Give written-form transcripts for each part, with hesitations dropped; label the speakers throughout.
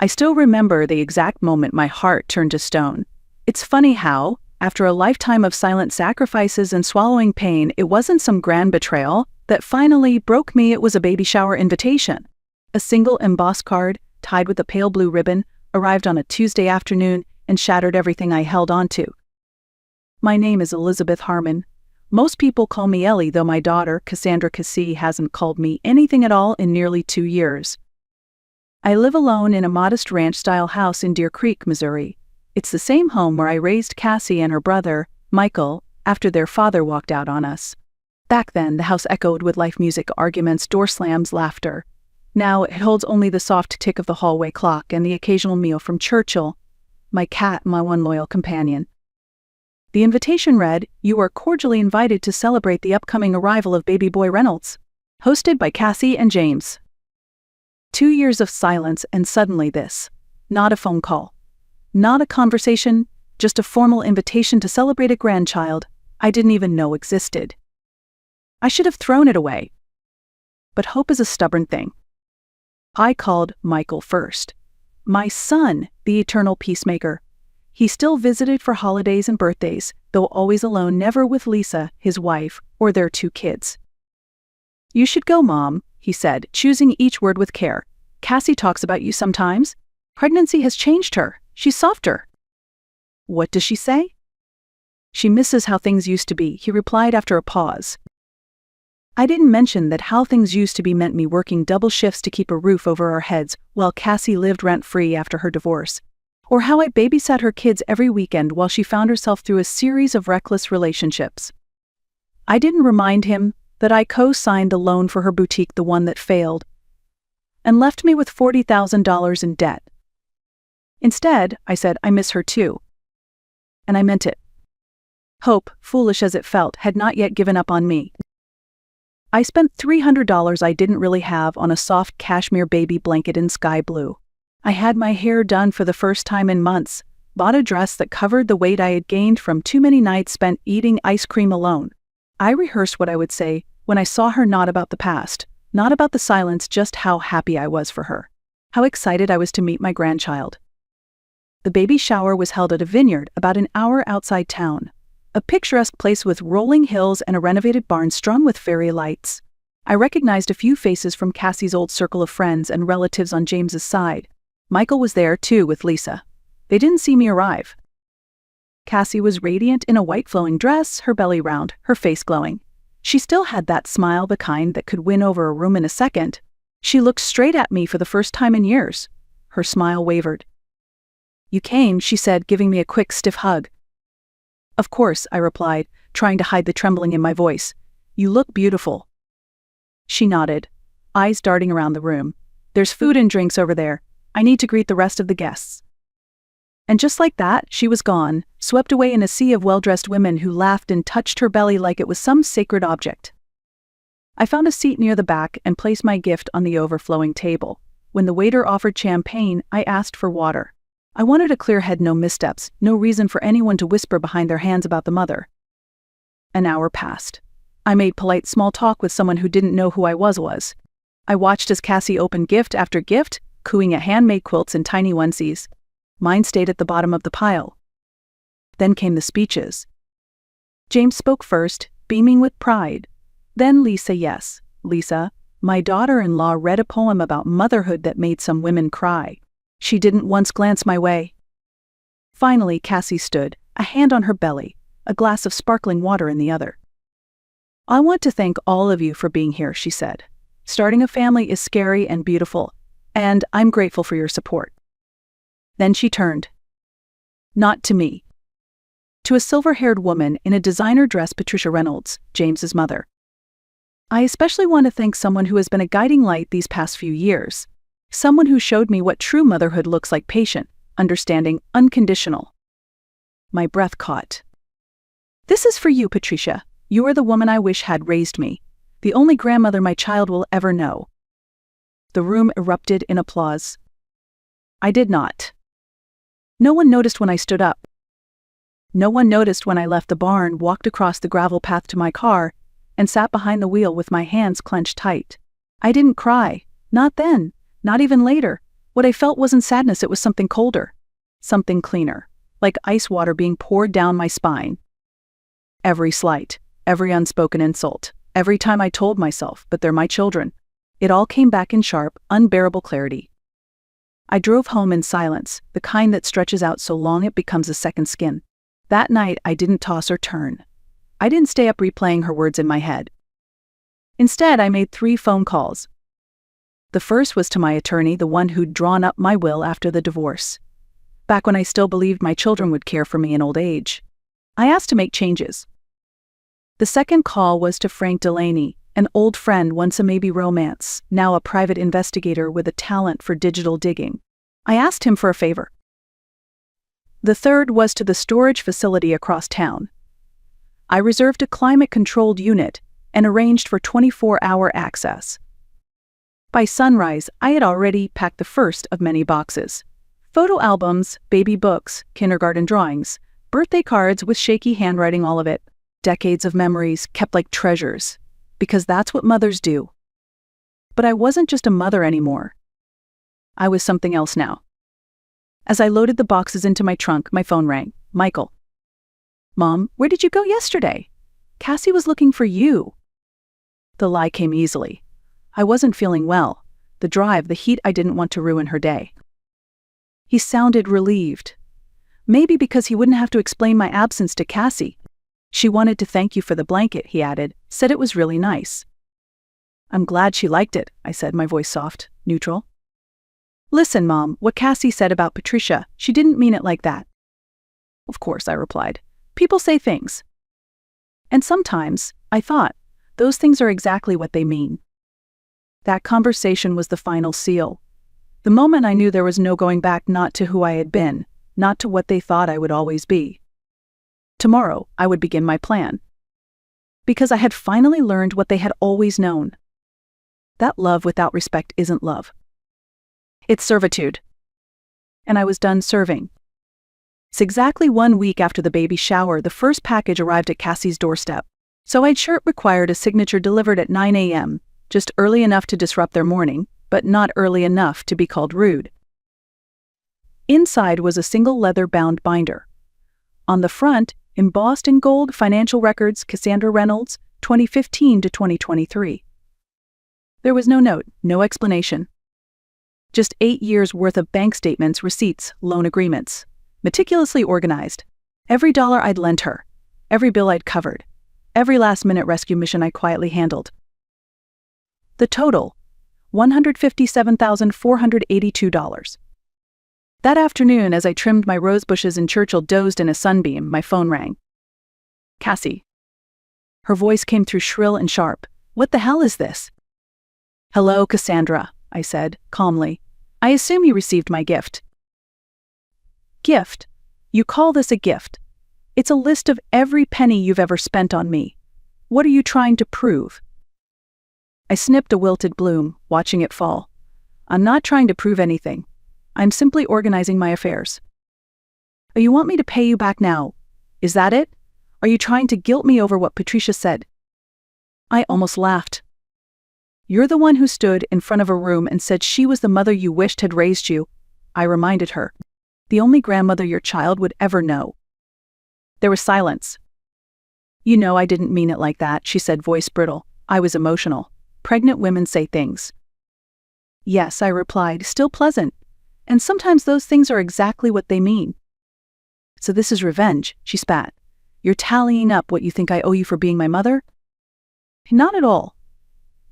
Speaker 1: I still remember the exact moment my heart turned to stone. It's funny how, after a lifetime of silent sacrifices and swallowing pain, it wasn't some grand betrayal that finally broke me. It was a baby shower invitation. A single embossed card, tied with a pale blue ribbon, arrived on a Tuesday afternoon and shattered everything I held onto. My name is Elizabeth Harmon. Most people call me Ellie, though my daughter, Cassandra Cassie, hasn't called me anything at all in nearly 2 years. I live alone in a modest ranch-style house in Deer Creek, Missouri. It's the same home where I raised Cassie and her brother, Michael, after their father walked out on us. Back then, the house echoed with life music, arguments, door slams, laughter. Now it holds only the soft tick of the hallway clock and the occasional meow from Churchill, my cat, my one loyal companion. The invitation read, "You are cordially invited to celebrate the upcoming arrival of baby boy Reynolds." Hosted by Cassie and James. 2 years of silence, and suddenly this. Not a phone call. Not a conversation, just a formal invitation to celebrate a grandchild I didn't even know existed. I should have thrown it away. But hope is a stubborn thing. I called Michael first. My son, the eternal peacemaker. He still visited for holidays and birthdays, though always alone, never with Lisa, his wife, or their 2 kids. "You should go, Mom," he said, choosing each word with care. "Cassie talks about you sometimes. Pregnancy has changed her. She's softer." "What does she say?" "She misses how things used to be," he replied after a pause. I didn't mention that how things used to be meant me working double shifts to keep a roof over our heads while Cassie lived rent-free after her divorce, or how I babysat her kids every weekend while she found herself through a series of reckless relationships. I didn't remind him that I co-signed the loan for her boutique, the one that failed, and left me with $40,000 in debt. Instead, I said, "I miss her too." And I meant it. Hope, foolish as it felt, had not yet given up on me. I spent $300 I didn't really have on a soft cashmere baby blanket in sky blue. I had my hair done for the first time in months, bought a dress that covered the weight I had gained from too many nights spent eating ice cream alone. I rehearsed what I would say when I saw her, not about the past, not about the silence, just how happy I was for her, how excited I was to meet my grandchild. The baby shower was held at a vineyard about an hour outside town, a picturesque place with rolling hills and a renovated barn strung with fairy lights. I recognized a few faces from Cassie's old circle of friends and relatives on James's side. Michael was there too with Lisa. They didn't see me arrive. Cassie was radiant in a white flowing dress, her belly round, her face glowing. She still had that smile, the kind that could win over a room in a second. She looked straight at me for the first time in years. Her smile wavered. "You came," she said, giving me a quick, stiff hug. "Of course," I replied, trying to hide the trembling in my voice. "You look beautiful." She nodded, eyes darting around the room. "There's food and drinks over there. I need to greet the rest of the guests." And just like that, she was gone, swept away in a sea of well-dressed women who laughed and touched her belly like it was some sacred object. I found a seat near the back and placed my gift on the overflowing table. When the waiter offered champagne, I asked for water. I wanted a clear head, no missteps, no reason for anyone to whisper behind their hands about the mother. An hour passed. I made polite small talk with someone who didn't know who I was. I watched as Cassie opened gift after gift, cooing at handmade quilts and tiny onesies. Mine stayed at the bottom of the pile. Then came the speeches. James spoke first, beaming with pride. Then Lisa, yes, Lisa, my daughter-in-law, read a poem about motherhood that made some women cry. She didn't once glance my way. Finally, Cassie stood, a hand on her belly, a glass of sparkling water in the other. "I want to thank all of you for being here," she said. "Starting a family is scary and beautiful, and I'm grateful for your support." Then she turned. Not to me. To a silver-haired woman in a designer dress, Patricia Reynolds, James's mother. "I especially want to thank someone who has been a guiding light these past few years. Someone who showed me what true motherhood looks like: patient, understanding, unconditional." My breath caught. "This is for you, Patricia. You are the woman I wish had raised me, the only grandmother my child will ever know." The room erupted in applause. I did not. No one noticed when I stood up. No one noticed when I left the barn, walked across the gravel path to my car, and sat behind the wheel with my hands clenched tight. I didn't cry, not then, not even later, What I felt wasn't sadness, it was something colder. Something cleaner. Like ice water being poured down my spine. Every slight, every unspoken insult, every time I told myself, but they're my children, it all came back in sharp, unbearable clarity. I drove home in silence, the kind that stretches out so long it becomes a second skin. That night, I didn't toss or turn. I didn't stay up replaying her words in my head. Instead, I made 3 phone calls. The first was to my attorney, the one who'd drawn up my will after the divorce. Back when I still believed my children would care for me in old age. I asked to make changes. The second call was to Frank Delaney, an old friend, once a maybe romance, now a private investigator with a talent for digital digging. I asked him for a favor. The third was to the storage facility across town. I reserved a climate-controlled unit and arranged for 24-hour access. By sunrise, I had already packed the first of many boxes. Photo albums, baby books, kindergarten drawings, birthday cards with shaky handwriting, all of it. Decades of memories kept like treasures. Because that's what mothers do. But I wasn't just a mother anymore. I was something else now. As I loaded the boxes into my trunk, my phone rang. Michael. Mom, where did you go yesterday? Cassie was looking for you. The lie came easily. I wasn't feeling well. The drive, the heat, I didn't want to ruin her day. He sounded relieved. Maybe because he wouldn't have to explain my absence to Cassie. She wanted to thank you for the blanket, he added, said it was really nice. I'm glad she liked it, I said, my voice soft, neutral. Listen, Mom, what Cassie said about Patricia, she didn't mean it like that. Of course, I replied. People say things. And sometimes, I thought, those things are exactly what they mean. That conversation was the final seal. The moment I knew there was no going back, not to who I had been, not to what they thought I would always be. Tomorrow, I would begin my plan. Because I had finally learned what they had always known. That love without respect isn't love. It's servitude. And I was done serving. It's exactly 1 week after the baby shower, the first package arrived at Cassie's doorstep. So I'd sure it required a signature delivered at 9 a.m., just early enough to disrupt their morning, but not early enough to be called rude. Inside was a single leather-bound binder. On the front, embossed in gold, financial records, Cassandra Reynolds, 2015 to 2023. There was no note, no explanation. Just 8 years' worth of bank statements, receipts, loan agreements. Meticulously organized. Every dollar I'd lent her. Every bill I'd covered. Every last-minute rescue mission I quietly handled. The total, $157,482. That afternoon, as I trimmed my rose bushes in Churchill, dozed in a sunbeam, my phone rang. Cassie. Her voice came through shrill and sharp. What the hell is this? Hello, Cassandra, I said, calmly. I assume you received my gift. Gift? You call this a gift? It's a list of every penny you've ever spent on me. What are you trying to prove? I snipped a wilted bloom, watching it fall. I'm not trying to prove anything. I'm simply organizing my affairs. Oh, you want me to pay you back now? Is that it? Are you trying to guilt me over what Patricia said? I almost laughed. You're the one who stood in front of a room and said she was the mother you wished had raised you, I reminded her. The only grandmother your child would ever know. There was silence. You know I didn't mean it like that, she said, voice brittle. I was emotional. Pregnant women say things. Yes, I replied, still pleasant. And sometimes those things are exactly what they mean. So this is revenge, she spat. You're tallying up what you think I owe you for being my mother? Not at all.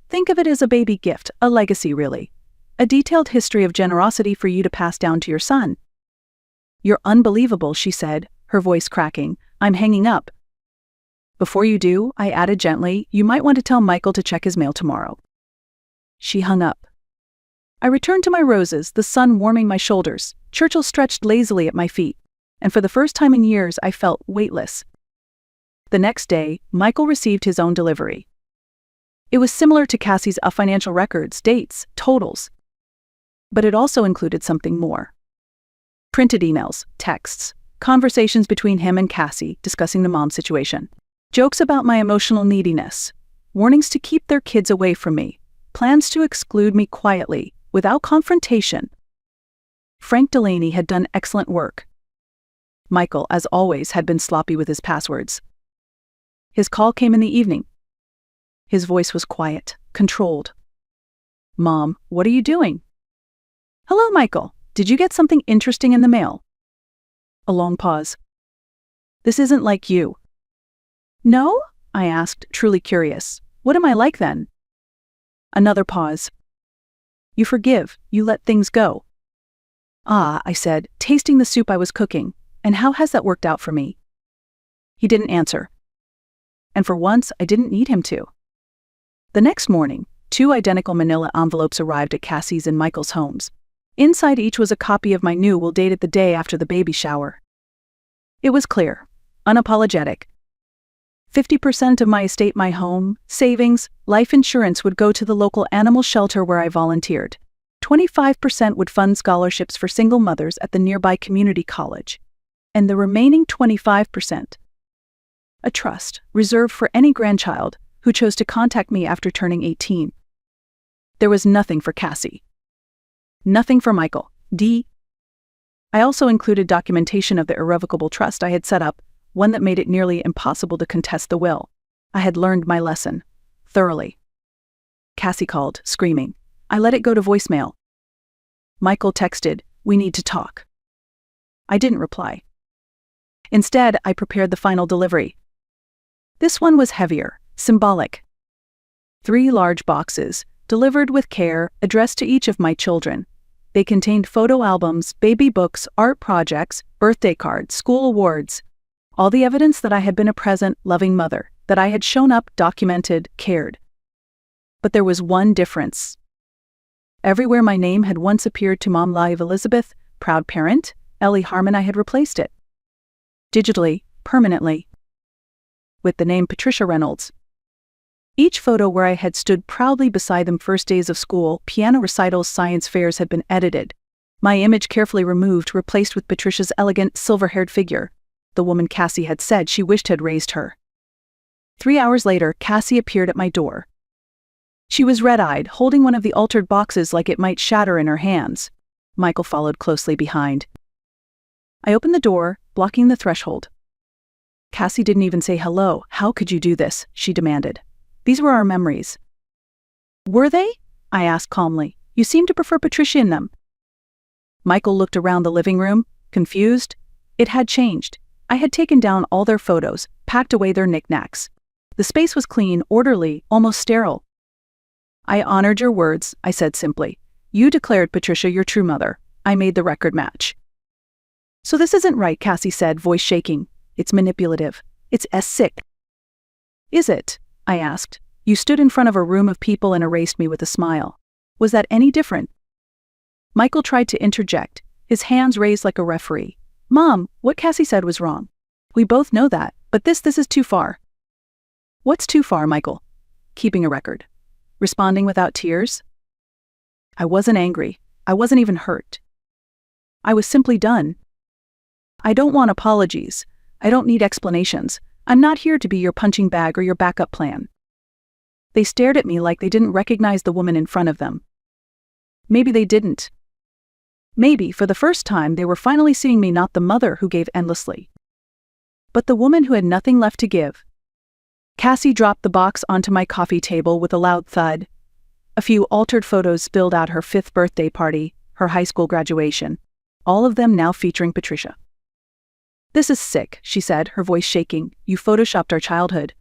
Speaker 1: Think of it as a baby gift, a legacy really. A detailed history of generosity for you to pass down to your son. You're unbelievable, she said, her voice cracking. I'm hanging up. Before you do, I added gently, you might want to tell Michael to check his mail tomorrow. She hung up. I returned to my roses, the sun warming my shoulders. Churchill stretched lazily at my feet, and for the first time in years I felt weightless. The next day, Michael received his own delivery. It was similar to Cassie's financial records, dates, totals. But it also included something more. Printed emails, texts, conversations between him and Cassie discussing the mom situation. Jokes about my emotional neediness. Warnings to keep their kids away from me. Plans to exclude me quietly, without confrontation. Frank Delaney had done excellent work. Michael, as always, had been sloppy with his passwords. His call came in the evening. His voice was quiet, controlled. "Mom, what are you doing?" "Hello, Michael. Did you get something interesting in the mail?" A long pause. "This isn't like you." "No?" I asked, truly curious. "What am I like then?" Another pause. "You forgive, you let things go." "Ah," I said, tasting the soup I was cooking. "And how has that worked out for me?" He didn't answer. And for once, I didn't need him to. The next morning, 2 identical manila envelopes arrived at Cassie's and Michael's homes. Inside each was a copy of my new will dated the day after the baby shower. It was clear, unapologetic. 50% of my estate, my home, savings, life insurance would go to the local animal shelter where I volunteered. 25% would fund scholarships for single mothers at the nearby community college. And the remaining 25%, a trust reserved for any grandchild who chose to contact me after turning 18. There was nothing for Cassie. Nothing for Michael. I also included documentation of the irrevocable trust I had set up, one that made it nearly impossible to contest the will. I had learned my lesson. Thoroughly. Cassie called, screaming. I let it go to voicemail. Michael texted, "We need to talk." I didn't reply. Instead, I prepared the final delivery. This one was heavier, symbolic. 3 large boxes, delivered with care, addressed to each of my children. They contained photo albums, baby books, art projects, birthday cards, school awards. All the evidence that I had been a present, loving mother, that I had shown up, documented, cared. But there was one difference. Everywhere my name had once appeared to Mom Live Elizabeth, proud parent, Ellie Harmon, I had replaced it. Digitally, permanently. With the name Patricia Reynolds. Each photo where I had stood proudly beside them first days of school, piano recitals, science fairs had been edited. My image carefully removed, replaced with Patricia's elegant, silver-haired figure, the woman Cassie had said she wished had raised her. 3 hours later, Cassie appeared at my door. She was red-eyed, holding one of the altered boxes like it might shatter in her hands. Michael followed closely behind. I opened the door, blocking the threshold. Cassie didn't even say hello. "How could you do this?" she demanded. "These were our memories." "Were they?" I asked calmly. "You seem to prefer Patricia in them." Michael looked around the living room, confused. It had changed. I had taken down all their photos, packed away their knickknacks. The space was clean, orderly, almost sterile. "I honored your words," I said simply. "You declared Patricia your true mother. I made the record match." "So this isn't right," Cassie said, voice shaking. "It's manipulative. It's sick." "Is it?" I asked. "You stood in front of a room of people and erased me with a smile. Was that any different?" Michael tried to interject, his hands raised like a referee. "Mom, what Cassie said was wrong. We both know that, but this is too far." "What's too far, Michael?" "Keeping a record. Responding without tears." I wasn't angry. I wasn't even hurt. I was simply done. "I don't want apologies. I don't need explanations. I'm not here to be your punching bag or your backup plan." They stared at me like they didn't recognize the woman in front of them. Maybe they didn't. Maybe, for the first time, they were finally seeing me not the mother who gave endlessly, but the woman who had nothing left to give. Cassie dropped the box onto my coffee table with a loud thud. A few altered photos spilled out her 5th birthday party, her high school graduation, all of them now featuring Patricia. "This is sick," she said, her voice shaking. "You photoshopped our childhood."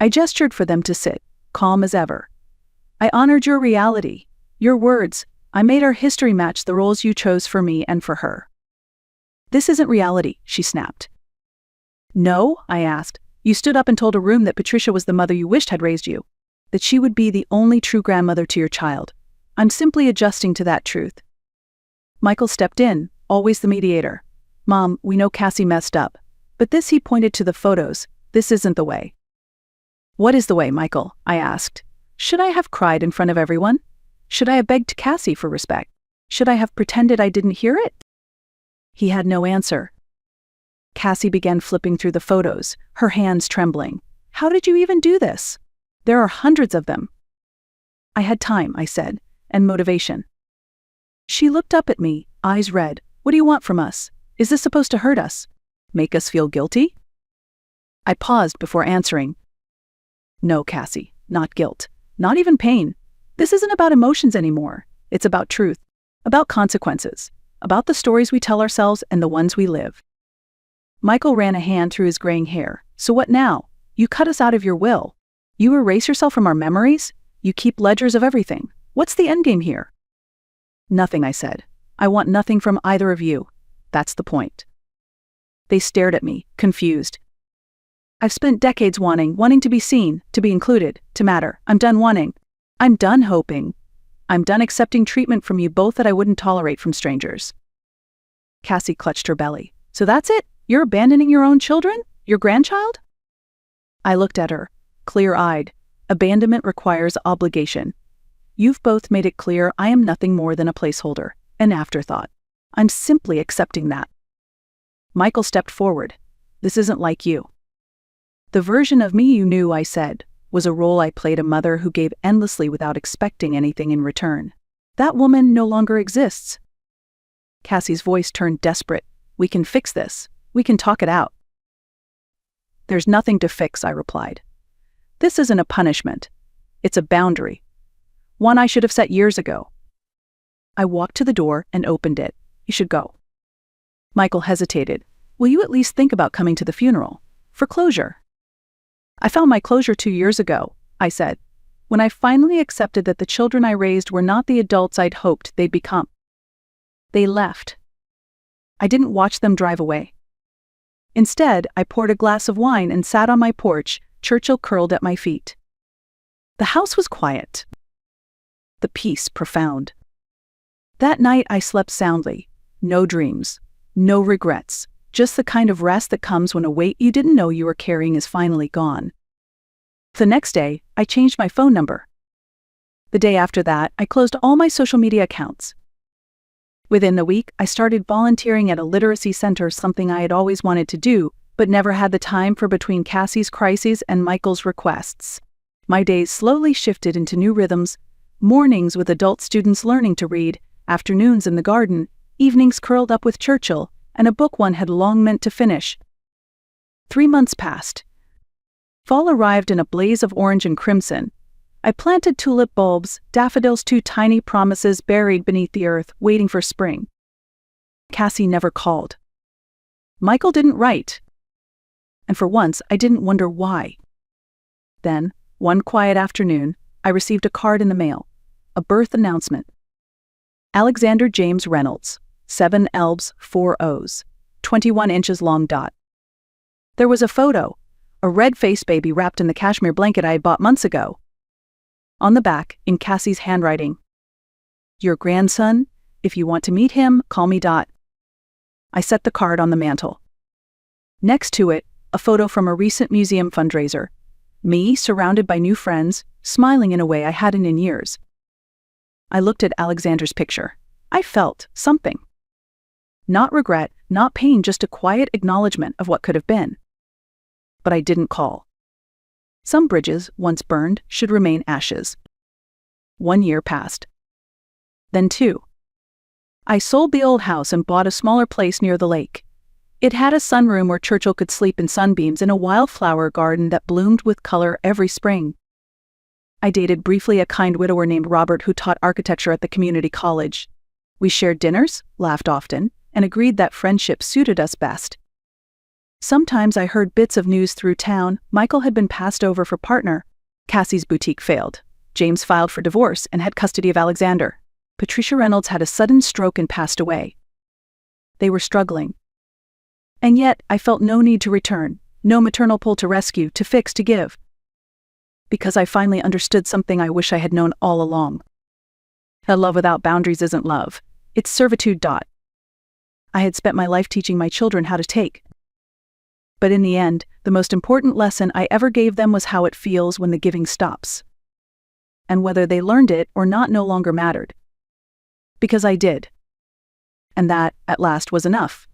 Speaker 1: I gestured for them to sit, calm as ever. "I honored your reality, your words. I made our history match the roles you chose for me and for her." "This isn't reality," she snapped. "No?" I asked. "You stood up and told a room that Patricia was the mother you wished had raised you, that she would be the only true grandmother to your child. I'm simply adjusting to that truth." Michael stepped in, always the mediator. "Mom, we know Cassie messed up, but this," he pointed to the photos, "this isn't the way." "What is the way, Michael?" I asked. Should I have cried in front of everyone? Should I have begged Cassie for respect? Should I have pretended I didn't hear it? He had no answer. Cassie began flipping through the photos, her hands trembling. "How did you even do this? There are hundreds of them." "I had time," I said, "and motivation." She looked up at me, eyes red. What do you want from us? Is this supposed to hurt us? Make us feel guilty? I paused before answering. No, Cassie, not guilt. Not even pain. This isn't about emotions anymore. It's about truth. About consequences. About the stories we tell ourselves and the ones we live. Michael ran a hand through his graying hair. So what now? You cut us out of your will. You erase yourself from our memories? You keep ledgers of everything. What's the endgame here? Nothing, I said. I want nothing from either of you. That's the point. They stared at me, confused. I've spent decades wanting to be seen, to be included, to matter. I'm done wanting. I'm done hoping. I'm done accepting treatment from you both that I wouldn't tolerate from strangers. Cassie clutched her belly. So that's it? You're abandoning your own children? Your grandchild? I looked at her, clear-eyed. Abandonment requires obligation. You've both made it clear I am nothing more than a placeholder, an afterthought. I'm simply accepting that. Michael stepped forward. This isn't like you. The version of me you knew, I said, was a role I played, a mother who gave endlessly without expecting anything in return. That woman no longer exists. Cassie's voice turned desperate. We can fix this. We can talk it out. There's nothing to fix, I replied. This isn't a punishment. It's a boundary. One I should have set years ago. I walked to the door and opened it. You should go. Michael hesitated. Will you at least think about coming to the funeral? For closure. I found my closure 2 years ago, I said, when I finally accepted that the children I raised were not the adults I'd hoped they'd become. They left. I didn't watch them drive away. Instead, I poured a glass of wine and sat on my porch, Churchill curled at my feet. The house was quiet. The peace profound. That night I slept soundly. No dreams. No regrets. Just the kind of rest that comes when a weight you didn't know you were carrying is finally gone. The next day, I changed my phone number. The day after that, I closed all my social media accounts. Within the week, I started volunteering at a literacy center, something I had always wanted to do, but never had the time for between Cassie's crises and Michael's requests. My days slowly shifted into new rhythms, mornings with adult students learning to read, afternoons in the garden, evenings curled up with Churchill, and a book one had long meant to finish. 3 months passed. Fall arrived in a blaze of orange and crimson. I planted tulip bulbs, daffodils, 2 tiny promises buried beneath the earth, waiting for spring. Cassie never called. Michael didn't write. And for once, I didn't wonder why. Then, one quiet afternoon, I received a card in the mail. A birth announcement. Alexander James Reynolds. 7 L's, 4 O's. 21 inches long. There was a photo. A red-faced baby wrapped in the cashmere blanket I had bought months ago. On the back, in Cassie's handwriting. Your grandson, if you want to meet him, call me. I set the card on the mantel. Next to it, a photo from a recent museum fundraiser. Me, surrounded by new friends, smiling in a way I hadn't in years. I looked at Alexander's picture. I felt something. Not regret, not pain, just a quiet acknowledgement of what could have been. But I didn't call. Some bridges, once burned, should remain ashes. 1 year passed. Then 2. I sold the old house and bought a smaller place near the lake. It had a sunroom where Churchill could sleep in sunbeams in a wildflower garden that bloomed with color every spring. I dated briefly a kind widower named Robert who taught architecture at the community college. We shared dinners, laughed often, and agreed that friendship suited us best. Sometimes I heard bits of news through town. Michael had been passed over for partner. Cassie's boutique failed. James filed for divorce and had custody of Alexander. Patricia Reynolds had a sudden stroke and passed away. They were struggling. And yet, I felt no need to return, no maternal pull to rescue, to fix, to give. Because I finally understood something I wish I had known all along. A love without boundaries isn't love. It's servitude. I had spent my life teaching my children how to take. But in the end, the most important lesson I ever gave them was how it feels when the giving stops. And whether they learned it or not no longer mattered. Because I did. And that, at last, was enough.